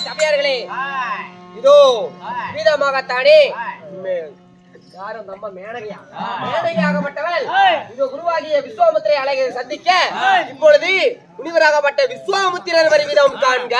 சபையார்களே, இதோ வீதமாகத்தானே யாரும் நம்ம மேனகையாகப்பட்டவள் இதோ குருவாகிய விஸ்வாமுத்திரை அழகை சந்திக்க இப்பொழுது முனிவராகப்பட்ட விஸ்வாமுத்திரர் வருவிதம் காண்க.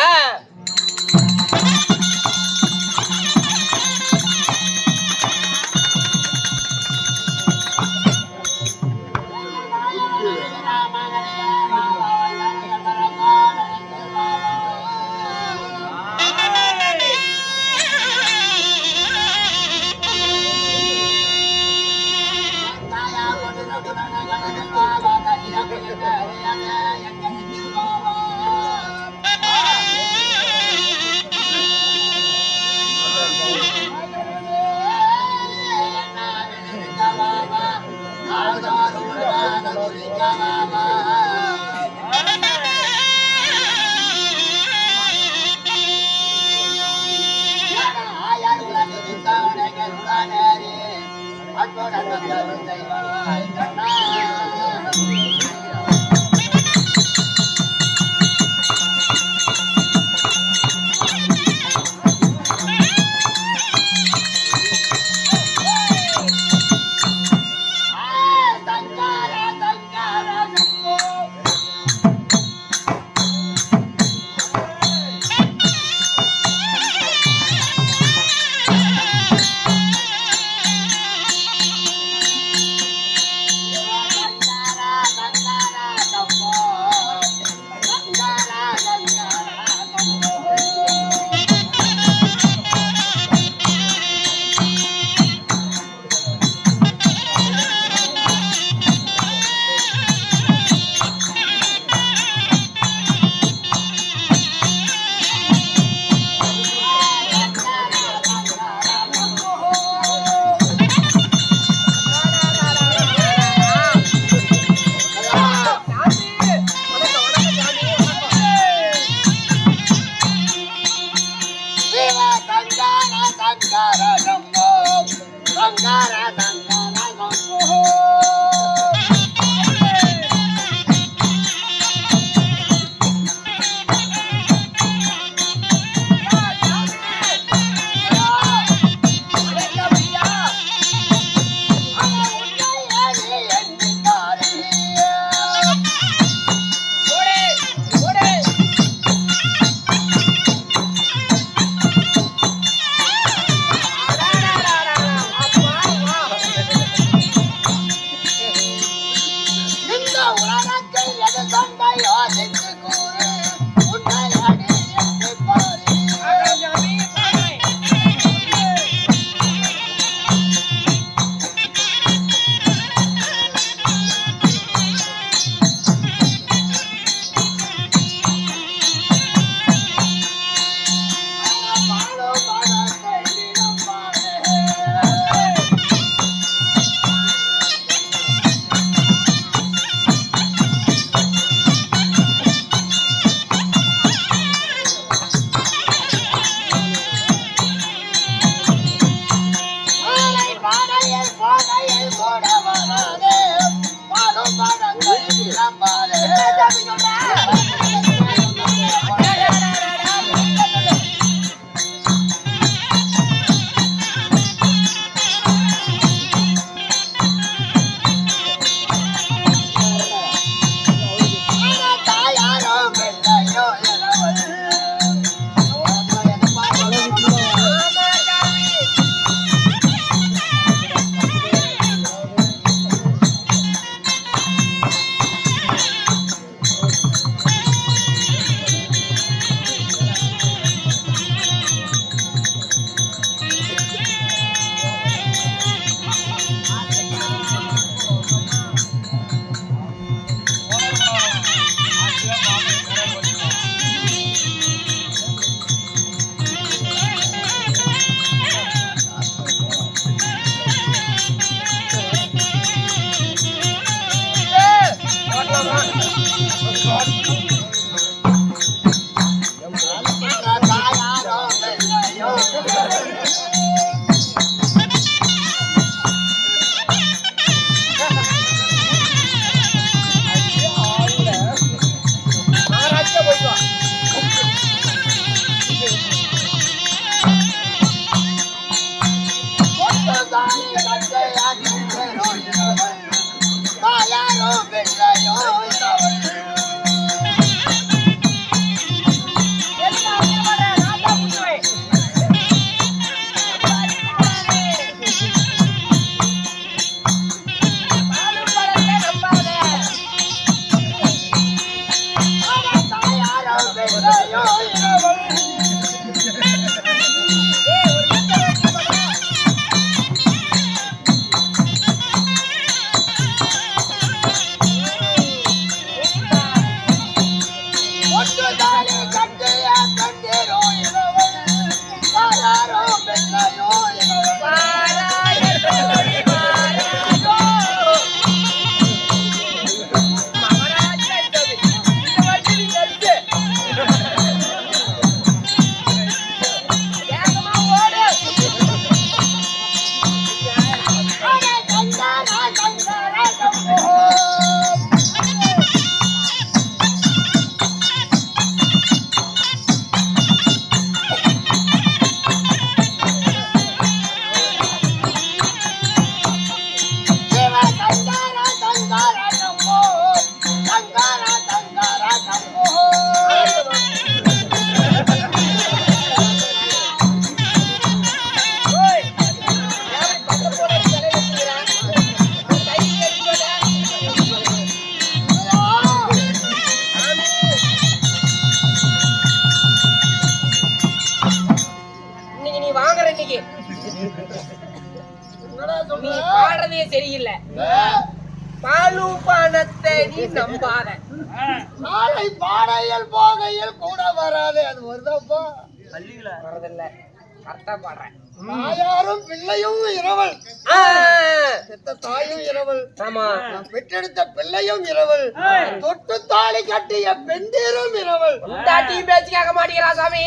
நீ பாடுறதே சரியில்லை. பாலு பானத்தை நீ நம்பாத. நாளை பாடையில் போகையில் கூட வராது. அது வருதாப்பா? வரதில்ல. கரெக்டா பாடுறேன். தாயாரும் பிள்ளையும் இரவல், பெத்த தாயும் இரவல், பெற்றெடுத்த பிள்ளையும் இரவல், தொட்டு தாலி கட்டிய பெண்டீரும் இரவல். தாட்டியும் பேச்சு கேட்க மாட்டேங்கிறா சாமி.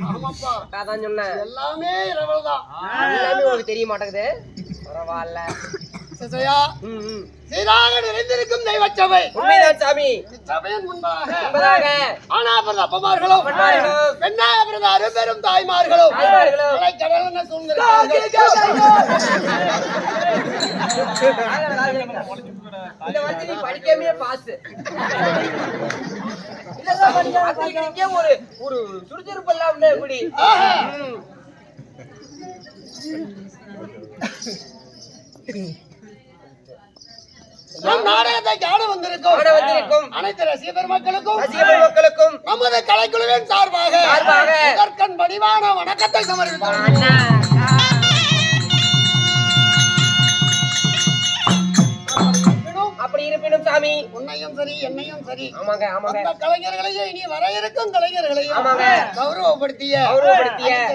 ஆமாப்பா, அதான் சொன்னேன். எல்லாமே இரவல் தான். எல்லாமே உங்களுக்கு தெரிய மாட்டேங்குது. பரவாயில்ல. சிசையா, சீராக நிறைந்திருக்கும் தெய்வச்சபை உண்மைதான் சாமி. சபையின் முன்பதாக ஆனா பிறந்த அப்பமார்களும் பெண்ணாக பிறந்த அரும்பெரும் தாய்மார்களும் கடல் சூழ்ந்திருக்கிறார்கள். இந்த வந்து நீ படிக்காமே பாசு. ஒரு சுறுசுறுப்பு இல்லாம எப்படி நம் நாடகத்தை காண வந்திருக்கும் அனைத்து ரசிக பெருமக்களுக்கும் நமது கலைக்குழுவின் சார்பாக இதற்கண் பணிவான வணக்கத்தை சமர்ப்பிக்கிறோம். அப்படி இருப்பினும் சாமி, உன்னையும் சரி என்னையும் சரி, ஆமாங்க ஆமாங்க, அந்த கலைஞர்களையும் இனி வர இருக்கும் கலைஞர்களையும் ஆமாங்க கௌரவப்படுத்திய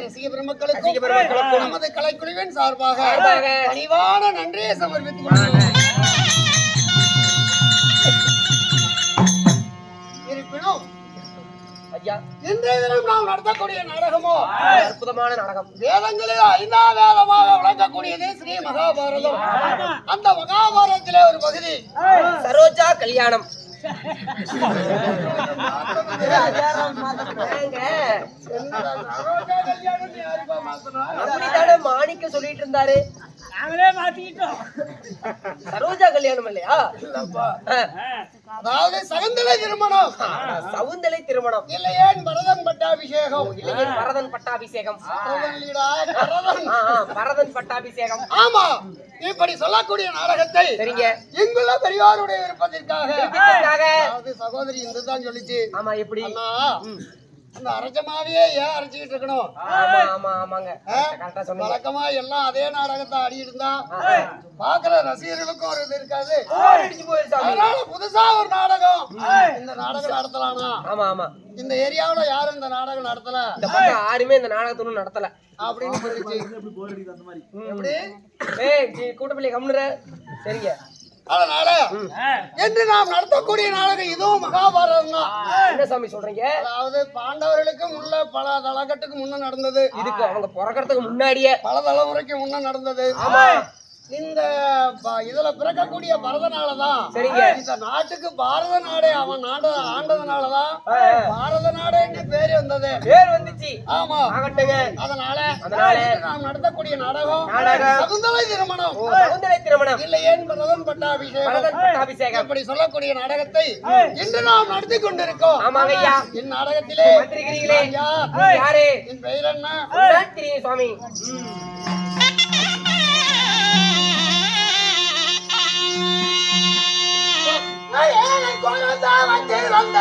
ரசிக பெருமக்களுக்கும் நமது கலைக்குழுவின் சார்பாக பணிவான நன்றியை சமர்ப்பித்துக் கொள்கிறோம். இருப்பினும் ஐயா, இன்றைய தினம் நாம் நடத்தக்கூடிய நாடகமோ அற்புதமான நாடகம். வேதங்களில் 5ஆம் வேதமாக விளங்கக்கூடியது ஸ்ரீ மகாபாரதம். அந்த மகாபாரதத்திலே ஒரு பகுதி சரோஜா கல்யாணம். அப்படித்தானே மாணிக்க சொல்லிட்டு இருந்தாரு. சரோஜா கல்யாணம் இல்லையா? அதாவது சகுந்தலை திருமணம். சகுந்தலை திருமணம் இல்லையேன் பரதன் பட்டாபிஷேகம். இல்லையேன் பரதன் பட்டாபிஷேகம். பரதன் பட்டாபிஷேகம். ஆமா, இப்படி சொல்லக்கூடிய நாடகத்தை சரிங்க இங்குள்ள பெரியாருடைய விருப்பத்திற்காக அதாவது சகோதரி இந்து தான் சொல்லிச்சு. ஆமா, எப்படி அந்த அரைச்சமாவே ஏன் அரைச்சிக்கிட்டு இருக்கணும்? வழக்கமா எல்லாம் அதே நாடகத்தை ஆடி இருந்தா பாக்குற ரசிகர்களுக்கும் ஒரு இது இருக்காது. அதனால புதுசா ஒரு நாடகம், இந்த நாடகம் நடத்தலாம்னா இந்த ஏரியாவுல யாரும் இந்த நாடகம் நடத்தல, யாருமே இந்த நாடகத்தொன்னு நடத்தல அப்படின்னு சொல்லிச்சு. எப்படி கூட்டப்பள்ளி கம்முற. சரிங்க, அதனால என்று நாம் நடத்தக்கூடிய நாடகம் இதுவும் மகாபாரதம் தான். என்ன சாமி சொல்றீங்க? அதாவது பாண்டவர்களுக்கு முன்ன பல தலைகட்டுக்கு முன்ன நடந்தது. இதுக்கு அவங்க பிறக்கிறதுக்கு முன்னாடியே பல தலைமுறைக்கு முன்ன நடந்தது. இந்த இதுல பிறக்கக்கூடிய பரதனாலதான் இந்த நாட்டுக்கு பாரத நாடே அவன் ஆண்டதுனாலதான் பாரத நாடு என்று பேர் வந்தது. பேர் வந்துச்சு. ஆமா, அதனால நாம் நடத்தக்கூடிய நாடகம் சகுந்தலை திருமணம். சகுந்தலை திருமணம் இல்லையேன் பரதன் பட்டாபிஷேகம் இப்படி சொல்லக்கூடிய நாடகத்தை இன்று நாம் நடத்தி கொண்டிருக்கோம். ஆமாங்க ஐயா. இந்நாடகத்திலே வந்திருக்கிறீங்களே யாரு? என் பெயர் என்ன? தெரியும் சுவாமி. ஏழை குழந்தை வந்த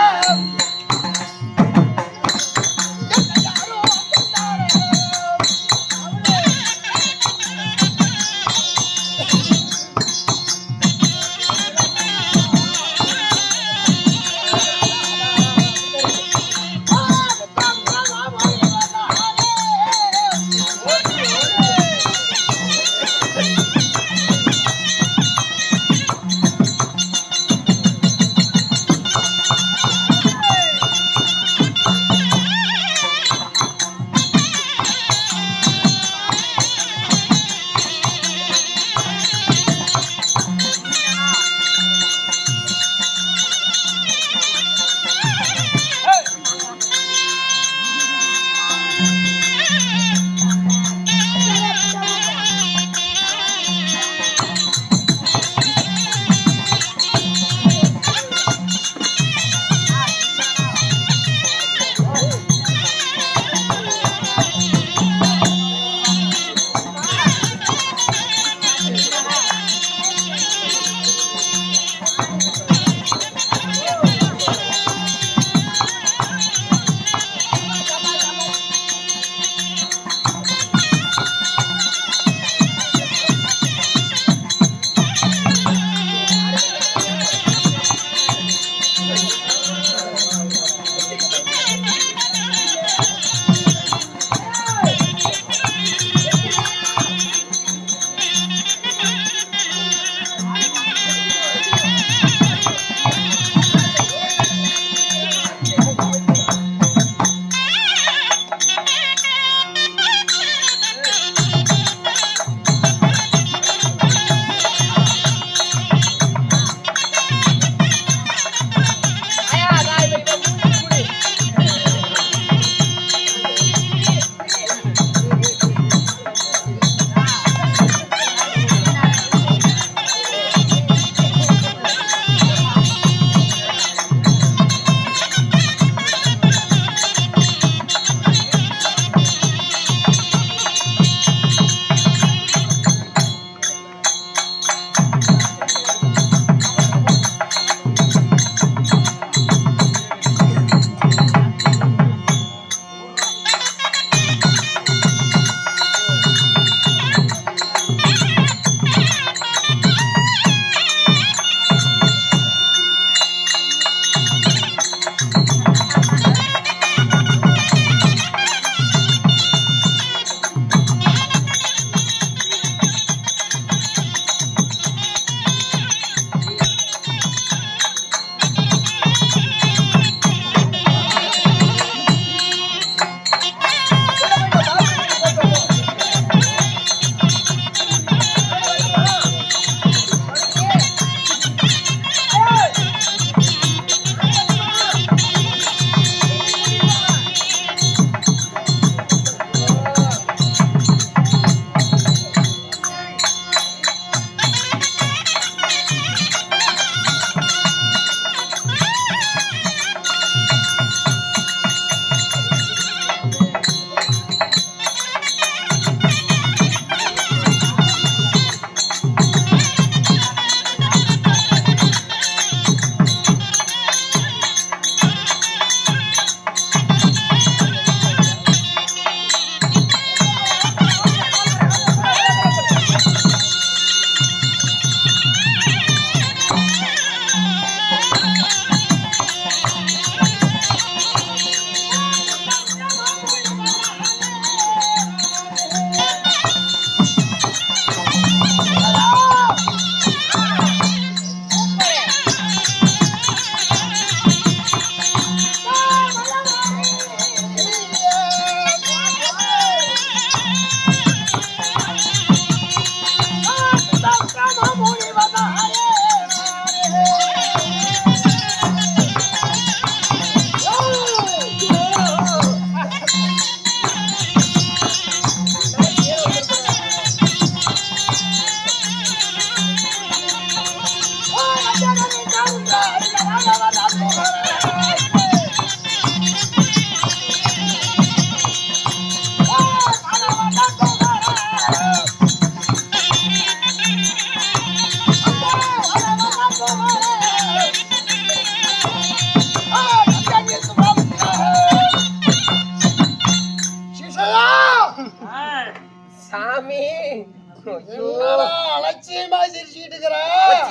என்னடா அலட்சியமா சிரிச்சுக்கிட்டு இருக்கிற?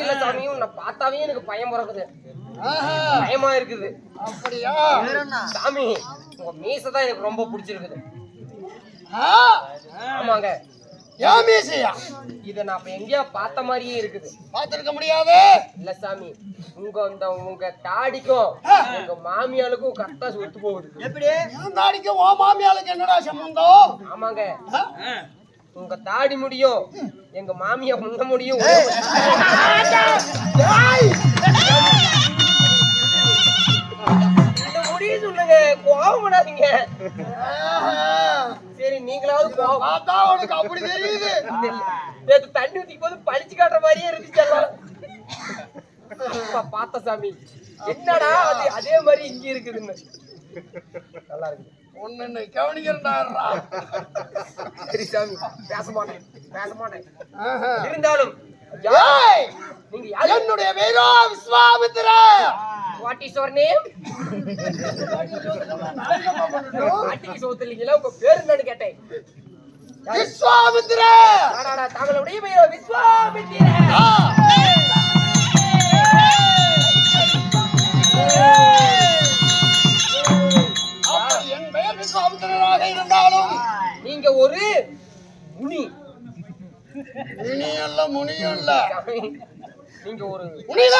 இல்ல சாமி, உன்னை பார்த்தாவே எனக்கு பயம் பிறக்குது. ஆஹா, பயமா இருக்குது. அப்படியா? சாமி, உங்க மீசை தான் எனக்கு ரொம்ப பிடிச்சிருக்குது. ஆ, ஆமாங்க. ஏன் மீசையா? இத நான் இப்ப எங்கேயோ பார்த்த மாதிரியே இருக்குது. பார்த்திருக்க முடியாது. இல்ல சாமி, உங்க தாடிக்கும் உங்க மாமியாளுக்கும் கரெக்டா ஒத்து போகுது. எப்படி? என் தாடிக்கும் ஓ மாமியாளுக்கு என்னடா சம்பந்தம்? ஆமாங்க, ஆ? உங்க தாடி முடியும் எங்க மாமியா முன்ன முடியும். ஏய்! இந்த முடியும் சொல்லுங்க, கோவம் பண்ணாதீங்க. ஆஹா, சரி, நீங்களாவது கோவம். பார்த்தா உனக்கு அப்படி தெரியுது. நேத்து தண்ணி ஊத்திக்கும் போது பழிச்சு காட்டுற மாதிரியே இருந்துச்சு. பார்த்த சாமி, என்னடா அது அதே மாதிரி இங்க இருக்குதுன்னு. நல்லா இருக்குது. ஒன்னு கவனிக்கிறா. சரி சாமி, பேச மாட்டேன் பேச மாட்டேன். ஆஹா. இருந்தாலும் ஏய்! நீங்க யாரு? என்னுடைய பேரோ Vishwamitra. What is your name? ஆட்டிக்கு சோத்தலிங்களா, உங்க பேரு என்னன்னு கேட்டேன். விஸ்வாமித்திரா. ஆடாடா, தங்களுடைய பெயர் விஸ்வாமித்திரர். ஆ. அப்படி என் பெயர் விஸ்வாமித்திரராக இருந்தாலும் நீங்க ஒரு முனி. முனி அல்ல, முனியும் இல்ல. நீங்க ஒரு முனில.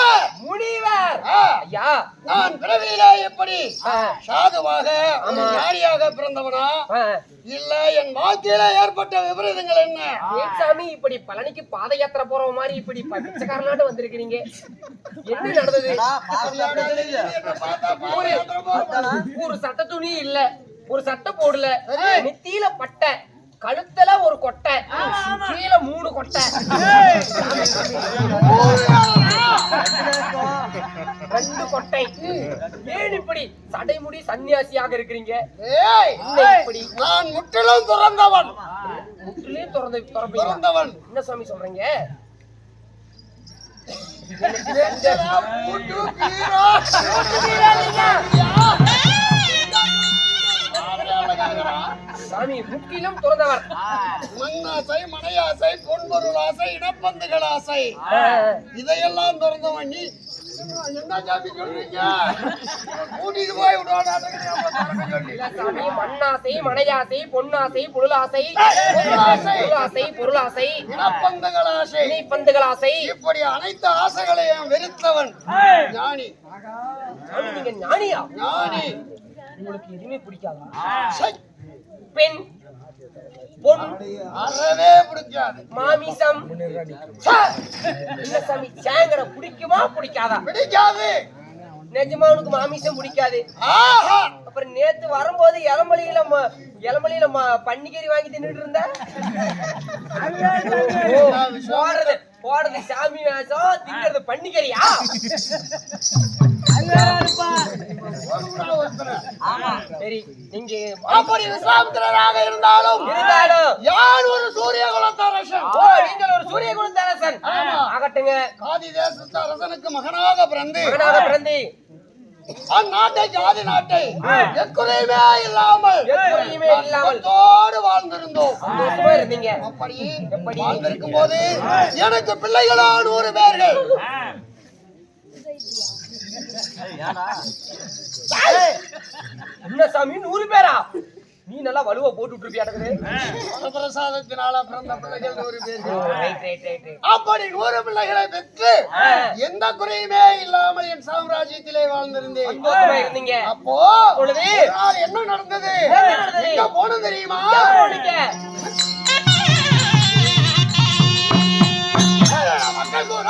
முனிவர். ஆ. ஐயா, நான் பிறவியில எப்படி சாதுவாக ஒரு ஞானியாக பிறந்தவனா, இல்ல என் வாழ்க்கையில ஏற்பட்ட விபரீதங்கள் என்ன? ஏன் சாமி இப்படி பழனிக்கு பாத யாத்திரை போற மாதிரி இப்படி பிச்சைக்காரனாட்டு வந்திருக்கிறீங்க? என்ன நடந்தது? ஒரு சட்டை துணி இல்ல, ஒரு சட்டை போடல, நெத்தியில பட்டை, கழுத்துல ஒரு கொட்டை, கீழே 3 கொட்டை, 2 கொட்டை. ஏன் இப்படி சடைமுடி சன்னியாசியாக இருக்கிறீங்க? ஏய், இப்படி நான் முற்றிலும் துறந்தவன். முற்றிலே திறப்பீங்களா? துறந்தவன். என்ன சாமி சொல்றீங்க? பூட்டு பீரோ. சாமி முற்றிலும் துறந்தவர். மண்ணாசை, மனையாசை, பொன்பொருள் ஆசை, இனப்பந்துகள் ஆசை, இதையெல்லாம் திறந்தவன் நீ. என்ன சாமி சொல்றீங்க? கூட்டிட்டு போய் விடுவான் சாமி, மண்ணாசை, மனையாசை, பொன்னாசை, பொருளாசை, பொருளாசை, இனப்பந்துகள் ஆசை, பந்துகள் ஆசை, இப்படி அனைத்து ஆசைகளையும் வெறுத்தவன் ஞானி. சாமி, நீங்க ஞானியா? ஞானி. உங்களுக்கு எதுவுமே பிடிக்காதா? சை, பெண், பொன், அறவே பிடிக்காது. மாமிசம், சை, இல்ல சாமி, சேங்கட பிடிக்குமா பிடிக்காதா? பிடிக்காது. நிஜமா உனக்கு மாமிசம் பிடிக்காது? ஆஹா, அப்புறம் நேத்து வரும்போது இளமலியில பன்னிக்கறி வாங்கி தின்னுட்டு இருந்த. போடுறது சாமி வேஷம், திங்கிறது பன்னிக்கறியா? சரி, நீங்க அப்படி விஸ்வாமித்திரராக இருந்தாலும் யார் ஒரு சூரிய குலத்தரசன். நீங்கள் ஒரு சூரிய குலத்தரசன் ஆகட்டுங்க. காதி தேசத்து அரசனுக்கு மகனாக பிறந்து அந்நாட்டை, ஜாதி நாட்டை எக்குறையுமே இல்லாமல் தோடு வாழ்ந்திருந்தோம். இருந்தீங்க. அப்படி வாழ்ந்திருக்கும் போது எனக்கு பிள்ளைகளா 100 பேர்கள். என்ன சாமி 100 பேரா? நீ நல்லா வலுவா போட்டு விட்டுருப்பியாடுது. பிரசாதத்தினால பிறந்த பிள்ளைகள் 100 பேர்கள். அப்படி 100 பிள்ளைகளை பெற்று எந்த குறையுமே இல்லாமல் என் சாம்ராஜ்யத்திலே வாழ்ந்திருந்தேன். அப்போ என்ன நடந்தது? எங்க போனோம் தெரியுமா? மக்கள் கூட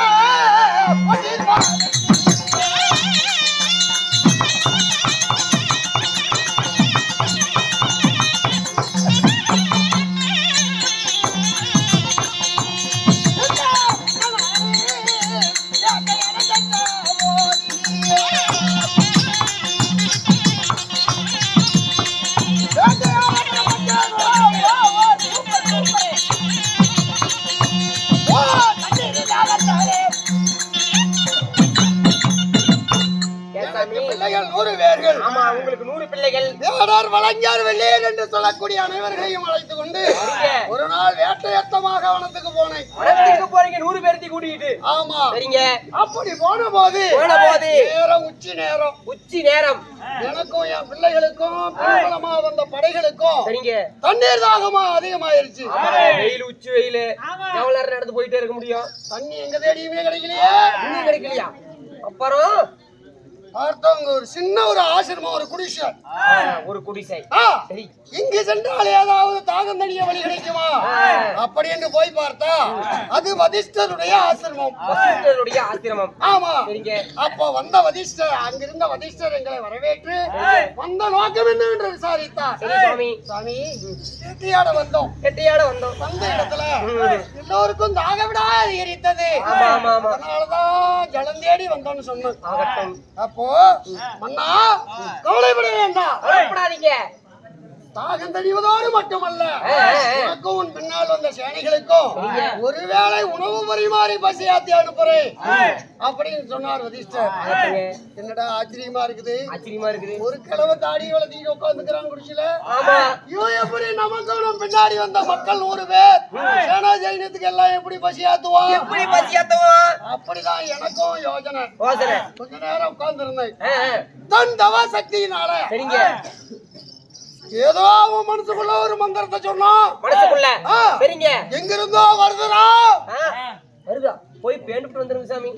பிள்ளைகள் வேடர் வளைஞர் வெள்ளேர் என்று சொல்லக்கூடிய அனைவர்களையும் அழைத்துக் கொண்டு ஒரு நாள் வேட்டையத்தமாக வனத்துக்கு போனேன். வனத்துக்கு போறீங்க 100 பேர்த்தி கூட்டிட்டு. ஆமா சரிங்க. அப்படி போன போது நேரம் உச்சி நேரம் எனக்கும் என் பிள்ளைகளுக்கும் பிரபலமா வந்த படைகளுக்கும் சரிங்க தண்ணீர் தாகமா அதிகமாயிருச்சு. வெயில் உச்சி வெயில் எவ்வளவு நேரம் நடந்து போயிட்டே இருக்க முடியும்? தண்ணி எங்க தேடியுமே கிடைக்கலையே. இன்னும் கிடைக்கலையா? அப்புறம் பார்த்தவங்க ஒரு சின்ன ஒரு ஆசிரமம், ஒரு குடிசை. ஒரு குடிசை. சரி, இங்கு சென்றால் ஏதாவது தாகம் தணிய வழி கிடைக்குமா அப்படி என்று போய் பார்த்தா அது வதிஷ்டருடைய ஆசிரமம். வசிஷ்டருடைய ஆசிரமம். ஆமா. சரிங்க. அப்போ வந்த வதிஷ்டர், அங்கிருந்த வதிஷ்டர் எங்களை வரவேற்று வந்த நோக்கம் என்னவென்று விசாரித்தார். சாமி, கெட்டியாட வந்தோம். வந்த இடத்துல எல்லோருக்கும் தாகவிடா அதிகரித்தது. அதனாலதான் ஜலம் தேடி வந்தோம்னு சொன்னோம். அப்போ மன்னா கவலைப்பட வேண்டாம், கவலைப்படாதீங்க. தாகம் தணிவதோடு மட்டுமல்ல, உனக்கும் உன் பின்னால் வந்த சேனைகளுக்கும் ஒருவேளை உணவு பரிமாறி பசியாத்தி அனுப்புறேன் அப்படின்னு சொன்னார் வதிஷ்டர். என்னடா ஆச்சரியமா இருக்குது. ஒரு கிழமை தாடி வளர்த்திட்டு உட்காந்துக்கிறான் குடிச்சில. இவன் எப்படி நமக்கு நம் பின்னாடி வந்த மக்கள் 100 பேர் சேனா சைன்யத்துக்கு எல்லாம் எப்படி பசியாத்துவான்? அப்படிதான் எனக்கும் யோசனை. கொஞ்ச நேரம் உட்கார்ந்து இருந்தேன். தன் தவ சக்தியினால ஏதோ அவன் மனசுக்குள்ள ஒரு மந்திரத்தை சொன்னான். எங்க இருந்தோ வருதுடா. போய் பேண்டு வந்துருங்க சாமி.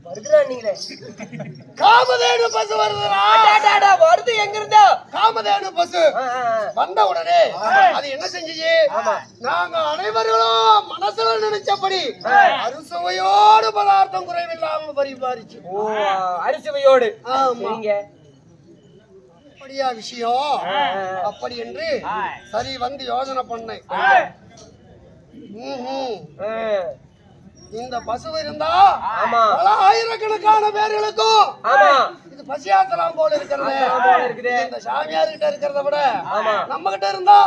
வருதுடா நீங்களே. காமதேனு பசு வருதுடா. வருது எங்க இருந்தோ? காமதேனு பசு வந்த உடனே அது என்ன செஞ்சுச்சு? நாங்க அனைவர்களும் மனசுல நினைச்சபடி அறுசுவையோடு பதார்த்தம் குறைவில்லாம பரிமாறிச்சு. அரிசுவையோடு. அப்படியா விஷயம்? அப்படி என்று சரி வந்து யோசனை பண்ணேன். இந்த பசு இருந்தா பல ஆயிரக்கணக்கான பேர்களுக்கும் இது பசியாத்தலாம் போல இருக்கிறது. இந்த சாமியார் கிட்ட இருக்கிறத விட நம்ம கிட்ட இருந்தா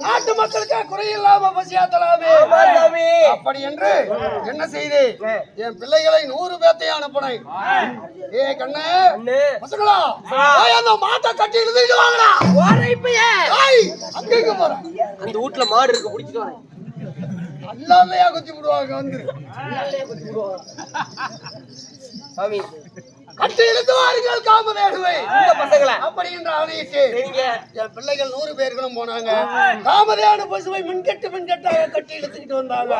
நாட்டு மக்களுக்கு குறையில்லாம பசியாத்தலாமே. அப்படி என்று என்ன செய்து என் பிள்ளைகளை 100 பேர்த்தை அனுப்பினேன். ஏ கண்ணு பசங்களா, அந்த மாட்டை கட்டி இழுத்துட்டு வாங்கடா. அங்க போறேன். அந்த வீட்டுல மாடு இருக்கு, பிடிச்சிட்டு வரேன். அல்லாமையா குத்தி விடுவாங்க. வந்து சாமி கட்டி இழுத்து வாருங்கள் காமதேனுவை பசங்களை அப்படி என்று ஆணையிட்டு என் பிள்ளைகள் 100 பேர்களும் போனாங்க. காமதேனு பசுவை மின்கட்டாக கட்டி இழுத்துக்கிட்டு வந்தாங்க.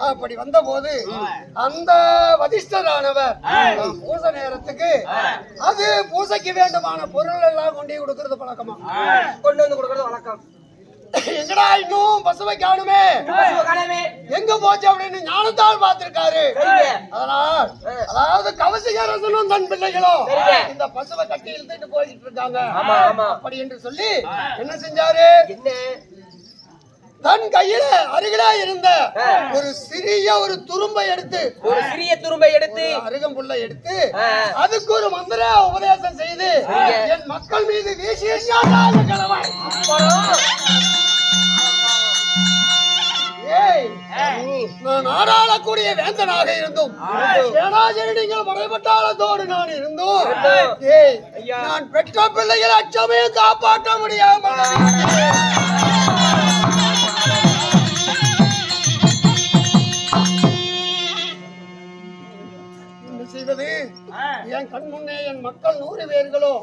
அப்படி வந்த போது அந்த வதிஷ்டரானவர் பூசை நேரத்துக்கு அது பூசைக்கு வேண்டுமான பொருள் எல்லாம் கொண்டு கொடுக்கறது பழக்கமா, கொண்டு வந்து கொடுக்கறது வழக்கம். எங்கடா இன்னும் பசுவை காணுமே, எங்க போச்சு அப்படின்னு ஞானத்தால் பார்த்திருக்காரு. அதனால் அதாவது கவசிகரசனும் தன் பிள்ளைகளும் இந்த பசுவை கட்டி இழுத்துட்டு போயிட்டு இருக்காங்க. அப்படி என்று சொல்லி என்ன செஞ்சாரு? தன் கையில அருகில இருந்த ஒரு சிறிய துரும்பை எடுத்து அருகம்புல்லை எடுத்து அதுக்கு ஒரு மந்திர உபதேசம் செய்து என் மக்கள் மீது வீசி நான் ஆடாளக்கூடிய வேந்தனாக இருந்தும் சேனாஜரிகள் மறைபட்டாளத்தோடு நான் இருந்தோம் நான் பெற்ற பிள்ளைகள் அச்சமே காப்பாற்ற முடியாமல் செய்வது. என் கண் முன்னே என் மக்கள் 100 பேர்களும்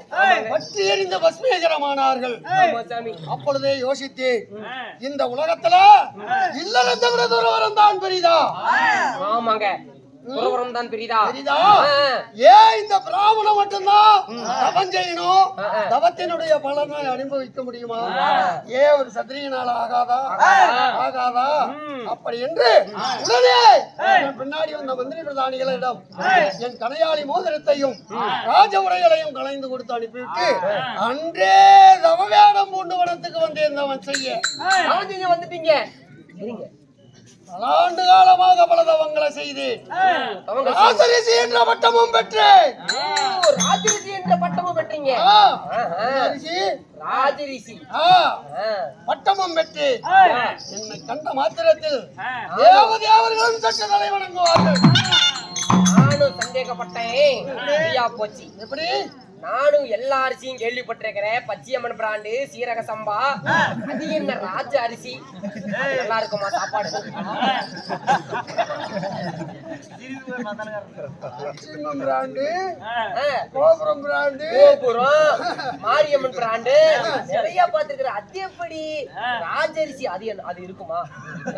பற்றி எறிந்த பஸ்மேகரமானார்கள். அப்பொழுதே யோசித்தேன், இந்த உலகத்துல இல்லறத்தை விட துறவரம் தான் பெரிதா? ஆமாங்க, துறவரம் தான் பெரிதா? ஏன் இந்த பிராமணம் மட்டும்தான் தவம் செய்யணும், தவத்தினுடைய பலனை அனுபவிக்க முடியுமா? ஏன் ஒரு சத்திரியனால ஆகாதா? அப்படி என்று உடனே பின்னாடி வந்த மந்திரி பிரதானிகளிடம் என் கனையாளி மோதிரத்தையும் ராஜ உடைகளையும் கலைந்து கொடுத்து அனுப்பிவிட்டு அன்றே தவவேடம் பூண்டு வனத்துக்கு வந்தேன். தவன் செய்ய வந்துட்டீங்க. பல ஆண்டு காலமாக பல தவங்களை செய்தேன். ராஜரிஷி என்ற பட்டமும் பெற்றேன். ராஜரிஷி என்ற பட்டமும் பெற்றீங்க? ராஜரிஷி பட்டமும் பெற்று என்னை கண்ட மாத்திரத்தில் தேவதேவர்களும் சற்று தலை வணங்குவார்கள். நானும் சந்தேகப்பட்டேன். சரியா போச்சு. எப்படி? நானும் எல்லா அரிசியும் கேள்விப்பட்டிருக்கிறேன். பச்சையம்மன் பிராண்டு, சீரக சம்பா, அது என்ன ராஜ அரிசி, நல்லா இருக்குமா சாப்பாடு? பிராண்டு, கோபுரம் பிராண்டு, கோபுரம், மாரியம்மன் பிராண்டு நிறைய பார்த்திருக்கிறேன். அது எப்படி ராஜரிசி? அது இருக்குமா?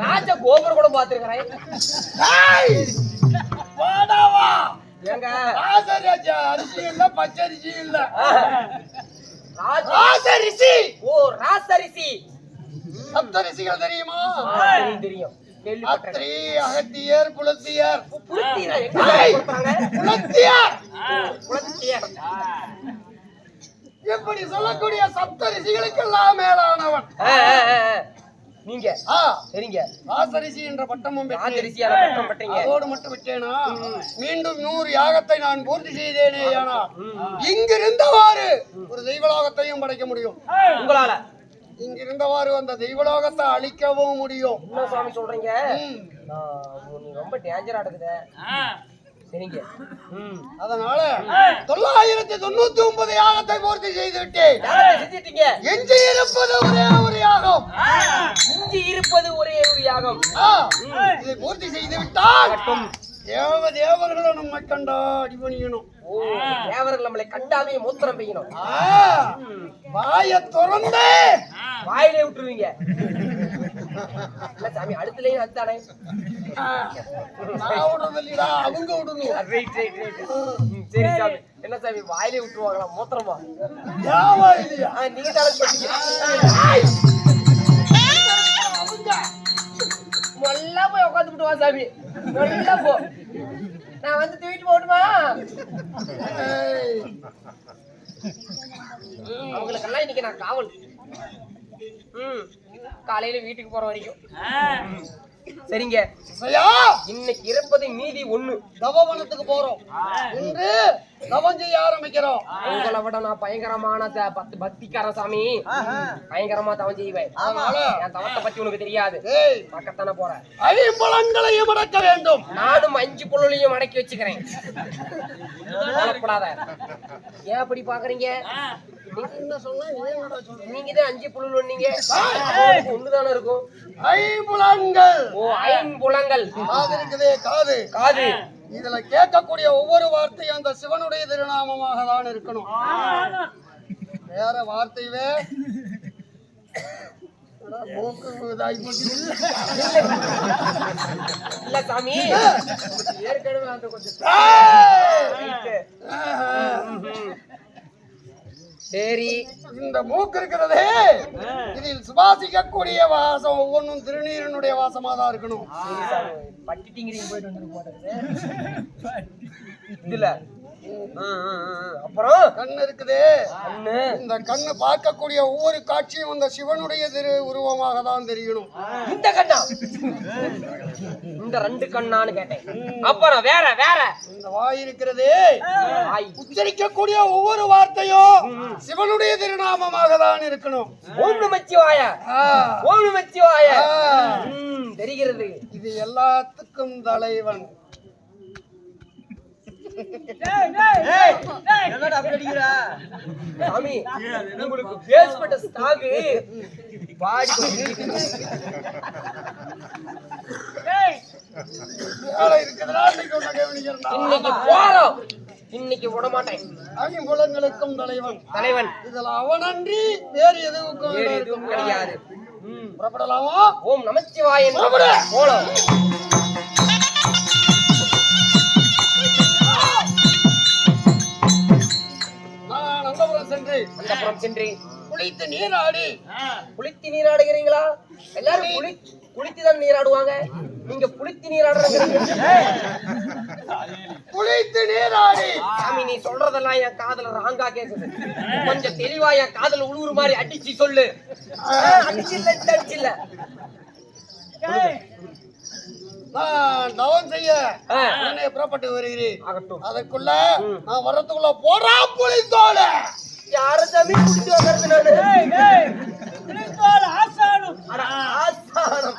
ராஜ கோபுரம் கூட பார்த்திருக்கிறேன். ஏங்க அரிசி இல்ல, பச்சரிசி இல்ல, ராஜரிசி. ஓ, ராசரிசி. சப்தரிசிகள் தெரியுமா? தெரியும். அத்திரி, அகத்தியர், புலத்தியர். புலத்தியர் இப்படி சொல்லக்கூடிய சப்தரிசிகளுக்கெல்லாம் மேலானவன் நீங்க. சரிங்க. ராசரிசி என்ற பட்டமும் ராஜரிசியால பட்டம் பெற்றீங்க. அதோடு மட்டும் விட்டேனா, மீண்டும் 100 யாகத்தை நான் பூர்த்தி செய்தேனே. ஆனால் இங்கிருந்தவாறு ஒரு தெய்வலோகத்தையும் படைக்க முடியும் உங்களால. இங்கிருந்தவாறு அந்த தெய்வலோகத்தை அழிக்கவும் முடியும். என்ன சுவாமி சொல்றீங்க? நீ ரொம்ப டேஞ்சரா இருக்குது. சரிங்க. அதனால 999 யாகத்தை பூர்த்தி செய்து விட்டேன். செஞ்சிட்டீங்க. எஞ்சி இருப்பது ஒரே ஒரு யாகம். இதை பூர்த்தி செய்து விட்டால் தேவர்களும் நம்மை கண்டா அடிபணியணும். தேவர்கள் நம்மளை கண்டாவே மூத்திரம் பெய்யணும். வாயை திறந்து வாயிலே விட்டுருவீங்க. சாமி அடுத்துலயும் அதுதானே. அவங்க விடணும். சரி சாமி. என்ன சாமி வாயிலே விட்டுருவாங்களா மூத்திரமா? நீங்க நல்லா போய் உட்காந்துட்டு வா சாமி. நல்லா போ. நான் வந்து தூக்கிட்டு போட்டுமா? அவங்களுக்கெல்லாம் இன்னைக்கு நான் காவல். காலையில வீட்டுக்கு போற வரைக்கும். சரிங்க. இன்னைக்கு இருப்பது மீதி 1. தவவனத்துக்கு போறோம் என்று தவம் செய்ய ஆரம்பிக்கிறோம். உங்களை விட நான் பயங்கரமான பக்திக்காரன் சாமி. பயங்கரமா தவம் செய்வேன். என் தவத்தை பத்தி உனக்கு தெரியாது. பக்கத்தான போறேன். 5 புலன்களையும் அடக்க வேண்டும். நானும் 5 புலனையும் அடக்கி வச்சுக்கிறேன். ஏன் அப்படி பாக்குறீங்க? நீங்க தான் 5 புலன் ஒண்ணீங்க. ஒண்ணுதானே இருக்கும். 5 புலன்கள். ஓ, 5 புலன்கள். காது இருக்குதே, காது. காது. இதுல கேட்கக்கூடிய ஒவ்வொரு வார்த்தையும் அந்த சிவனுடைய திருநாமமாக தான் இருக்கணும். வேற வார்த்தையவே இல்ல சாமி. ஏற்கனவே அந்த கொஞ்சம் சரி. இந்த மூக்கு இருக்கிறதே, இதில் சுவாசிக்கக்கூடிய வாசம் ஒவ்வொன்றும் திருநீரனுடைய வாசமா தான் இருக்கணும். பட்டிட்டிங்கிறீங்க போயிட்டு வந்து போட்டது இதுல. அப்புறம் கண்ணு இருக்குதே, இந்த கண்ணு பார்க்கக்கூடிய ஒவ்வொரு காட்சியும் அந்த சிவனுடைய திரு உருவமாக தான் தெரியணும். இந்த கண்ணா? இந்த 2 கண்ணான்னு கேட்டேன். அப்புறம் வேற வேற இந்த வாய் இருக்கிறதே, உச்சரிக்கக்கூடிய ஒவ்வொரு வார்த்தையும் சிவனுடைய திருநாமமாக தான் இருக்கணும். ஓம் நமச்சிவாய, ஓம் நமச்சிவாய. தெரிகிறது. இது எல்லாத்துக்கும் தலைவன். சாமி, உங்களுக்கு பேஸ்பட்ட ஸ்டாக் பாடி இன்னைக்கு போறோம். இன்னைக்கு விட மாட்டேன். 5 புலன்களுக்கும் தலைவன். தலைவன். இதுல அவனன்றி வேறு எதுவும் கிடையாது. புறப்படலாமா? ஓம் நமச்சிவாய. போலாம். அந்தப்புறம் சென்று குளித்து நீராடி. குளித்து நீராடுகிறீங்களா? எல்லாரும் குளித்துதான் நீராடுவாங்க. நீங்க குளித்து நீராடுறீங்க. குளித்து நீராடி. சாமி, நீ சொல்றதெல்லாம் என் காதுல ராங்கா கேக்குது. கொஞ்சம் தெளிவா என் காதுல உழுவுற மாதிரி அடிச்சு சொல்லு. அடிச்சில்ல. நான் தவம் செய்ய உடனே புறப்பட்டு வருகிறேன். ஆகட்டும். அதற்குள்ள நான் வரத்துக்குள்ள போறா புலித்தோல. யார சாமி குடிச்சு வர்றது? நானு ஆசானம்.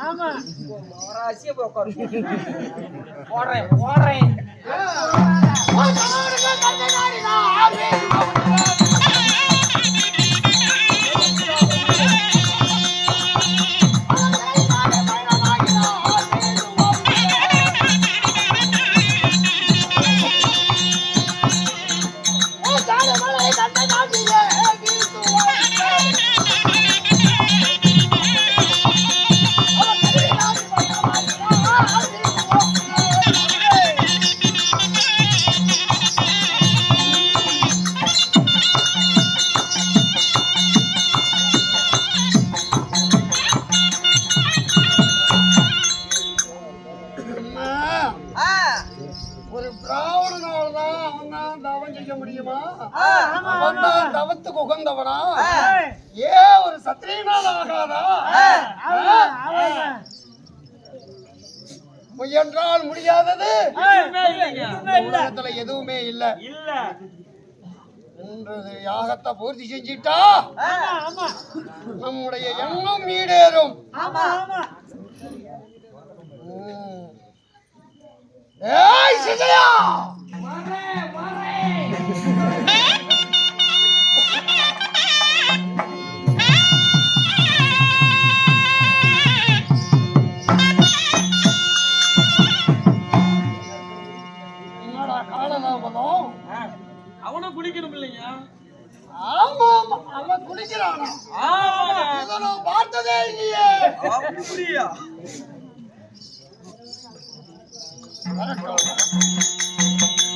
ஆமா, போறேன். ஒரு பிராமணனால்தான் அவன் தான் தவம் செய்ய முடியுமா? அவன் தான் தவத்துக்கு உகந்தவனா? ஒரு சத்திரியனால் ஆகாதா? முயன்றால் முடியாதது உலகத்துல எதுவுமே இல்ல. இன்று யாகத்தை பூர்த்தி செஞ்சிட்டா நம்முடைய எண்ணம் ஈடேறும். ஏய் சிஜயா, என்னடா காலதாமதம்? அவனும் குளிக்கணும் இல்லைங்க? ஆமா ஆமா, அவன் குளிக்கிறானா? இதை நான் பார்த்ததே இல்லையே. அப்படியா? வரட்டும்.